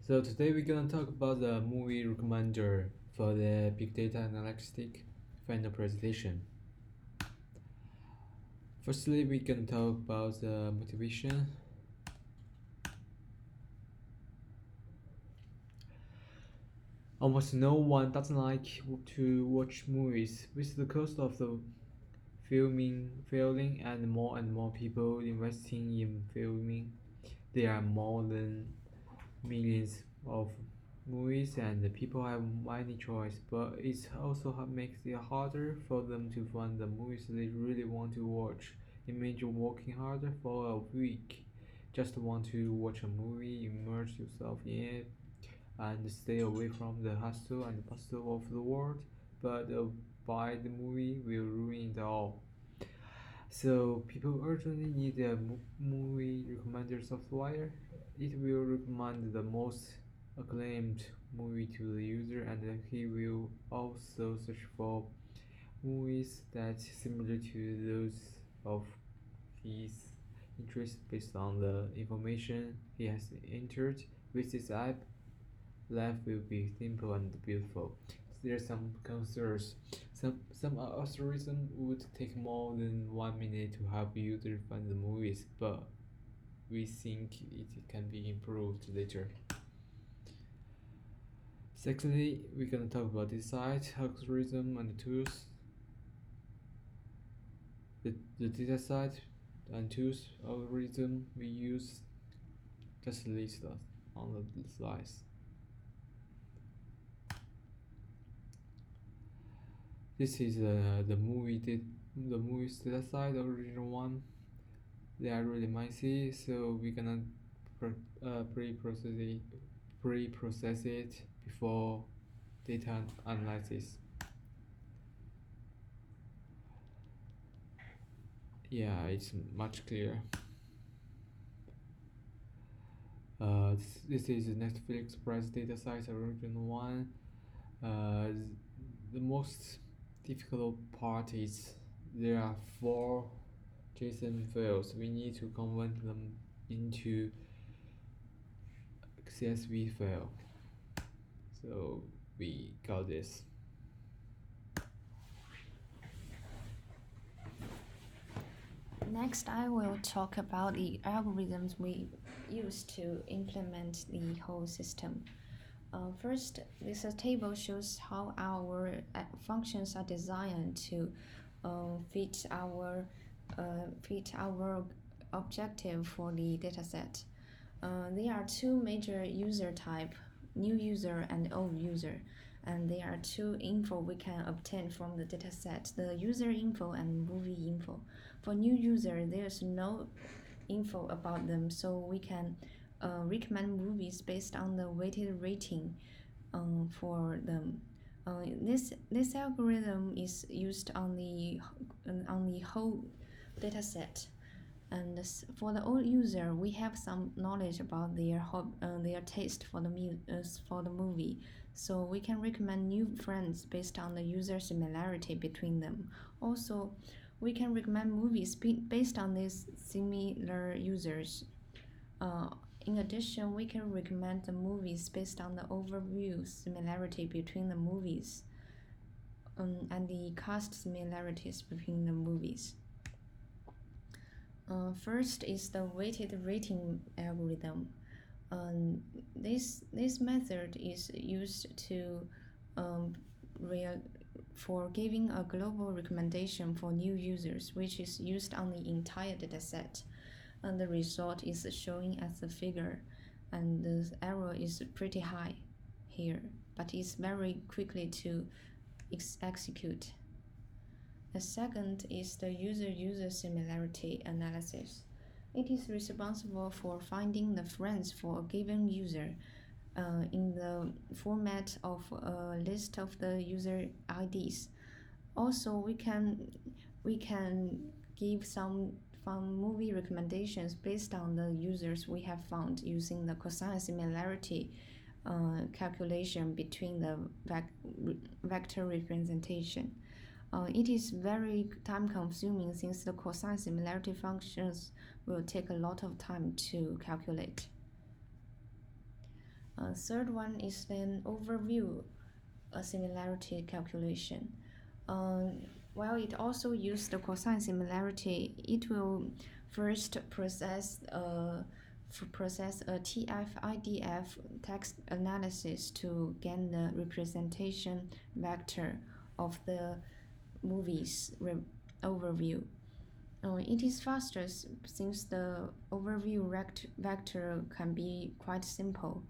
So today we're gonna talk about the movie recommender for the big data analytic final presentation. Firstly, we can talk about the motivation. Almost no one doesn't like to watch movies. With the cost of the filming failing and more people investing in filming, there are more than millions of movies and the people have many choice, but it also makes it harder for them to find the movies they really want to watch. Imagine working harder for a week just want to watch a movie, immerse yourself in it, and stay away from the hustle and bustle of the world, but buy the movie will ruin it all. So people urgently need a movie recommender software. It will recommend the most acclaimed movie to the user, and he will also search for movies that similar to those of his interest based on the information he has entered. With this app, life will be simple and beautiful. There are some concerns. Some algorithm would take more than 1 minute to help users find the movies, but we think it can be improved later. Secondly, we're gonna talk about the site, algorithm, and the tools. The data site and tools algorithm we use just listed on the slides. This is the movie's data site, the original one. They are really messy, so we're gonna pre-process it before data analysis. Yeah, it's much clearer. This is the Netflix price data site, original one. Uh, the most difficult part is there are four JSON files. We need to convert them into CSV file. So we got this. Next, I will talk about the algorithms we use to implement the whole system. First, this table shows how our functions are designed to fit our objective for the dataset. There are two major user type, new user and old user, and there are two info we can obtain from the dataset, the user info and movie info. For new user, there's no info about them, so we can recommend movies based on the weighted rating for them. This algorithm is used on the whole dataset. And for the old user, we have some knowledge about their taste for the movie, so we can recommend new friends based on the user similarity between them. Also, we can recommend movies based on these similar users. Uh, in addition, we can recommend the movies based on the overview similarity between the movies and the cast similarities between the movies. First is the weighted rating algorithm. This method is used to um, for giving a global recommendation for new users, which is used on the entire dataset. And the result is showing as a figure, and the error is pretty high here, but it's very quickly to execute. The second is the user similarity analysis. It is responsible for finding the friends for a given user in the format of a list of the user IDs. Also, we can give some fun movie recommendations based on the users we have found using the cosine similarity calculation between the vector representation. It is very time consuming since the cosine similarity functions will take a lot of time to calculate. Third one is an overview similarity calculation. Um, while it also uses the cosine similarity, it will first process a TF-IDF text analysis to gain the representation vector of the movie's overview. It is faster since the overview vector can be quite simple.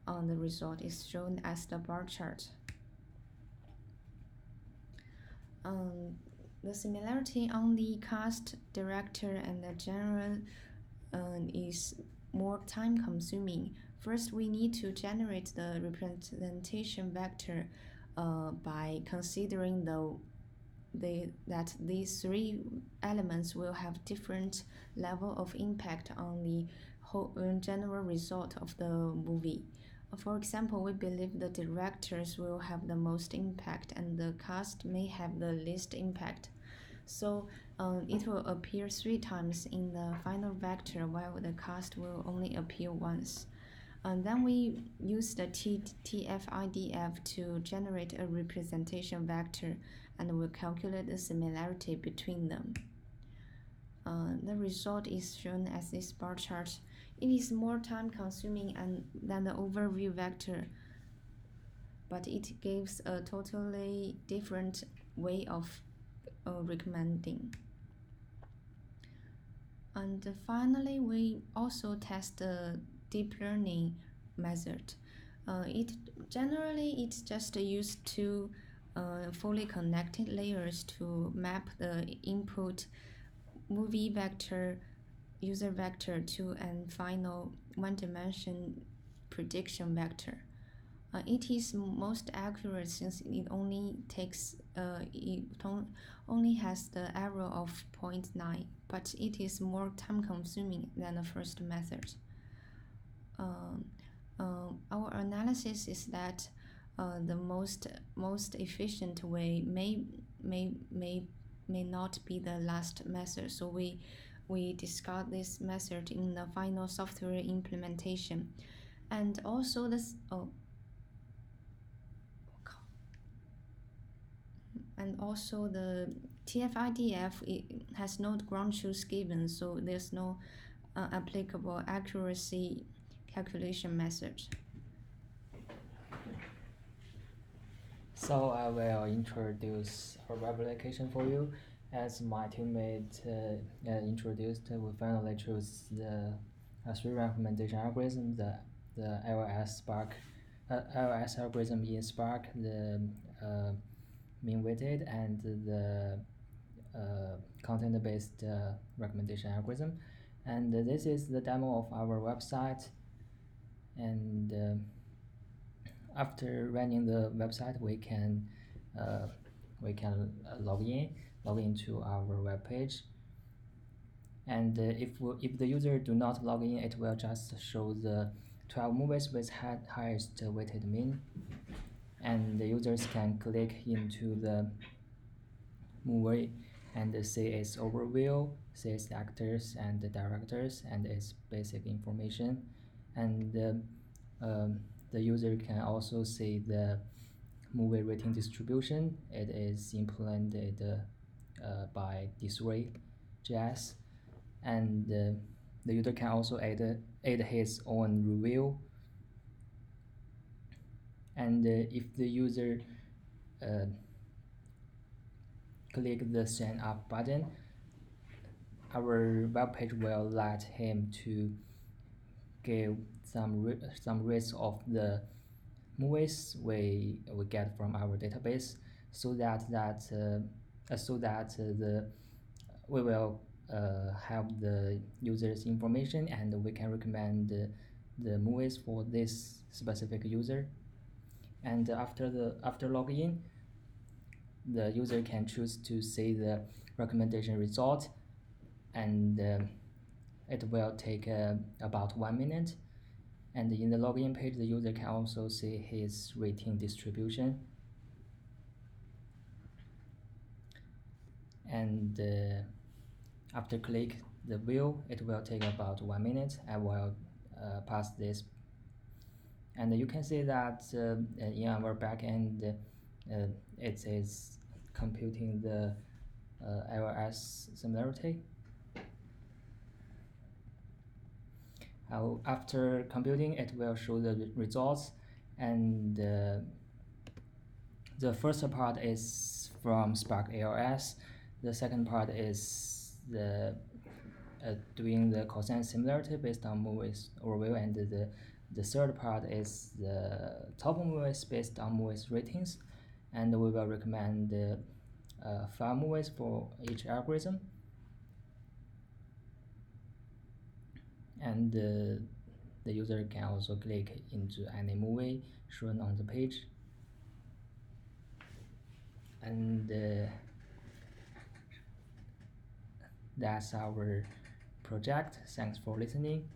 The result is shown as the bar chart. Um, the similarity on the cast, director, and the general is more time consuming. First, we need to generate the representation vector by considering that these three elements will have different level of impact on the whole general result of the movie. For example, we believe the directors will have the most impact and the cast may have the least impact. So it will appear three times in the final vector while the cast will only appear once. And then we use the TF-IDF to generate a representation vector and we'll calculate the similarity between them. The result is shown as this bar chart. It is more time consuming than the overview vector, but it gives a totally different way of recommending. And finally, we also test the deep learning method. It's just used two fully connected layers to map the input movie vector, user vector to a final one-dimension prediction vector. It is most accurate since it only has the error of 0.9, but it is more time-consuming than the first method. Our analysis is that the most efficient way may not be the last method, so we discard this method in the final software implementation. And also this and also the TF-IDF has no ground truth given, so there's no applicable accuracy calculation method. So I will introduce a web application for you. As my teammate introduced, we finally choose the three recommendation algorithm: the iOS algorithm in Spark, the mean weighted, and the content-based recommendation algorithm. And this is the demo of our website. And after running the website, we can log into our web page. And if the user do not log in, it will just show the 12 movies with highest weighted mean. And the users can click into the movie and see its overview, see its actors and the directors and its basic information. And the user can also see the movie rating distribution. It is implemented by D3.js, and the user can also add his own review. And if the user click the sign up button, our web page will let him to give some rates of the movies we get from our database, so that we will have the user's information and we can recommend the movies for this specific user. And after login, the user can choose to see the recommendation result, and it will take about 1 minute. And in the login page, the user can also see his rating distribution. And after click the view, it will take about 1 minute. I will pass this And you can see that in our backend, it is computing the LS similarity. After computing, it will show the results, and the first part is from Spark ALS. The second part is the doing the cosine similarity based on movies overview, and the third part is the top movies based on movies ratings, and we will recommend 5 movies for each algorithm. And the user can also click into any movie shown on the page. And that's our project. Thanks for listening.